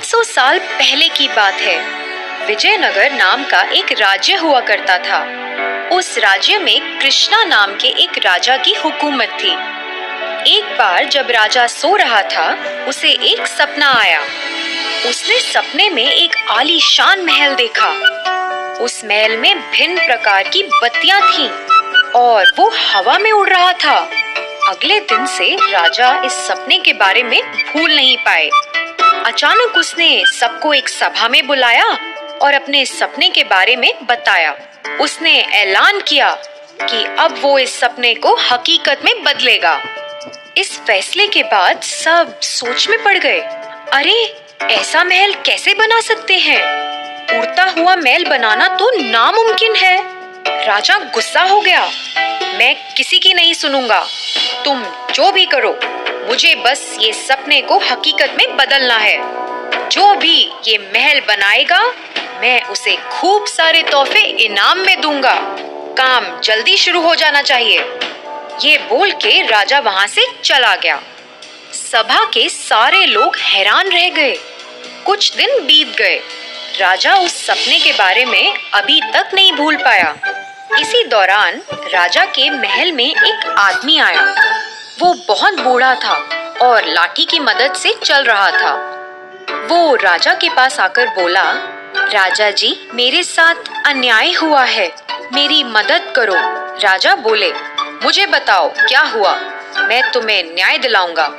500 साल पहले की बात है। विजयनगर नाम का एक राज्य हुआ करता था। उस राज्य में कृष्णा नाम के एक राजा की हुकूमत थी। एक बार जब राजा सो रहा था, उसे एक सपना आया। उसने सपने में एक आलीशान महल देखा। उस महल में भिन्न प्रकार की बत्तियां थीं और वो हवा में उड़ रहा था। अगले दिन से राजा इस सपने के बारे में भूल नहीं पाए। अचानक उसने सबको एक सभा में बुलाया और अपने सपने के बारे में बताया। उसने ऐलान किया कि अब वो इस सपने को हकीकत में बदलेगा। इस फैसले के बाद सब सोच में पड़ गए। अरे, ऐसा महल कैसे बना सकते हैं? उड़ता हुआ महल बनाना तो नामुमकिन है। राजा गुस्सा हो गया। मैं किसी की नहीं सुनूंगा। तुम जो भी करो, मुझे बस ये सपने को हकीकत में बदलना है। जो भी ये महल बनाएगा, मैं उसे खूब सारे तोहफे इनाम में दूंगा। काम जल्दी शुरू हो जाना चाहिए। ये बोल के राजा वहां से चला गया। सभा के सारे लोग हैरान रह गए। कुछ दिन बीत गए। राजा उस सपने के बारे में अभी तक नहीं भूल पाया। इसी दौरान राजा के महल में एक आदमी आया। वो बहुत बूढ़ा था और लाठी की मदद से चल रहा था। वो राजा के पास आकर बोला, राजा जी, मेरे साथ अन्याय हुआ है, मेरी मदद करो। राजा बोले, मुझे बताओ क्या हुआ, मैं तुम्हें न्याय दिलाऊंगा।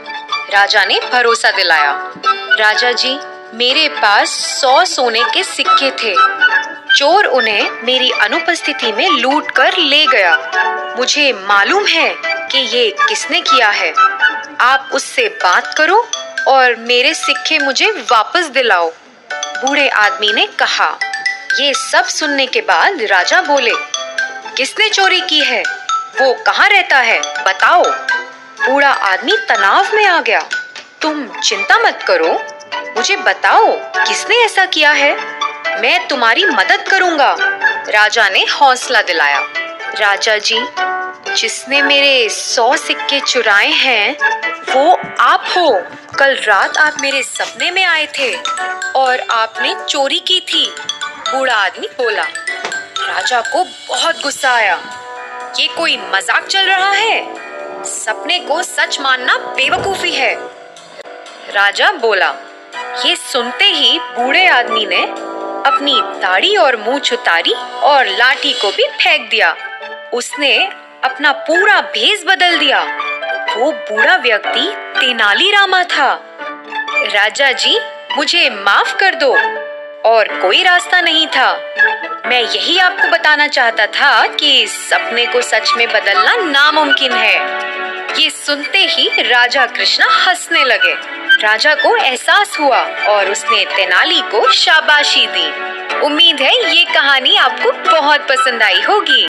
राजा ने भरोसा दिलाया। राजा जी, मेरे पास 100 सोने के सिक्के थे। चोर उन्हें मेरी अनुपस्थिति में लूट कर ले गया। मुझे मालूम है कि ये किसने किया है। आप उससे बात करो और मेरे सिक्के मुझे वापस दिलाओ। बूढ़े आदमी ने कहा। ये सब सुनने के बाद राजा बोले, किसने चोरी की है? वो कहाँ रहता है? बताओ। बूढ़ा आदमी तनाव में आ गया। तुम चिंता मत करो, मुझे बताओ किसने ऐसा किया है, मैं तुम्हारी मदद करूंगा। राजा ने हौसला दिलाया। राजा जी, जिसने मेरे 100 सिक्के चुराए हैं, वो आप हो। कल रात आप मेरे सपने में आए थे और आपने चोरी की थी। बूढ़ा आदमी बोला। राजा को बहुत गुस्सा आया। ये कोई मजाक चल रहा है? सपने को सच मानना बेवकूफी है। राजा बोला। ये सुनते ही बूढ़े आदमी ने अपनी दाढ़ी और मूंछ उतारी और लाठी को भी फेंक दिया। उसने अपना पूरा भेष बदल दिया। वो बूढ़ा व्यक्ति तेनालीरामा था। राजा जी, मुझे माफ कर दो। और कोई रास्ता नहीं था। मैं यही आपको बताना चाहता था कि सपने को सच में बदलना नामुमकिन है। ये सुनते ही राजा कृष्णा हंसने लगे। राजा को एहसास हुआ और उसने तेनाली को शाबाशी दी। उम्मीद है ये कहानी आपको बहुत पसंद आई होगी।